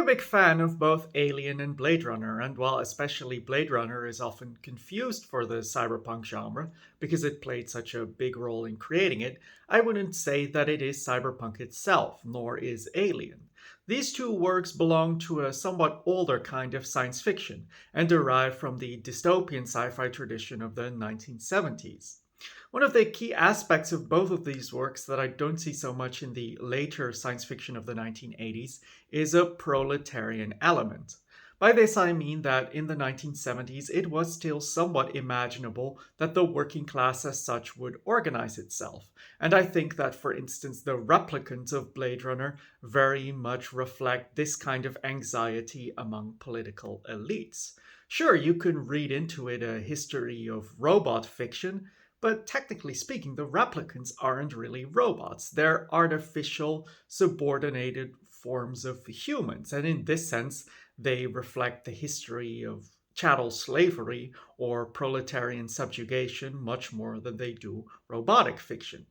a big fan of both Alien and Blade Runner, and while especially Blade Runner is often confused for the cyberpunk genre because it played such a big role in creating it, I wouldn't say that it is cyberpunk itself, nor is Alien. These two works belong to a somewhat older kind of science fiction and derive from the dystopian sci fi tradition of the 1970s. One of the key aspects of both of these works that I don't see so much in the later science fiction of the 1980s is a proletarian element. By this I mean that in the 1970s it was still somewhat imaginable that the working class as such would organize itself. And I think that, for instance, the replicants of Blade Runner very much reflect this kind of anxiety among political elites. Sure, you can read into it a history of robot fiction, but technically speaking, the replicants aren't really robots. They're artificial, subordinated forms of humans. And in this sense, they reflect the history of chattel slavery or proletarian subjugation much more than they do robotic fiction.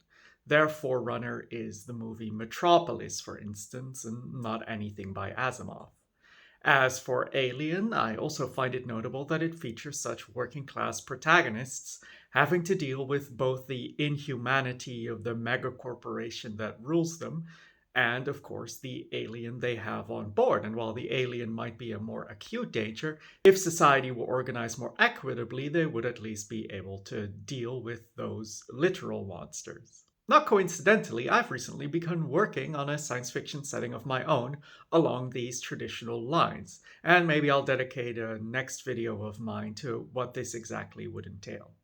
Their forerunner is the movie Metropolis, for instance, and not anything by Asimov. As for Alien, I also find it notable that it features such working class protagonists having to deal with both the inhumanity of the megacorporation that rules them and, of course, the alien they have on board. And while the alien might be a more acute danger, if society were organized more equitably, they would at least be able to deal with those literal monsters. Not coincidentally, I've recently begun working on a science fiction setting of my own along these traditional lines, and maybe I'll dedicate a next video of mine to what this exactly would entail.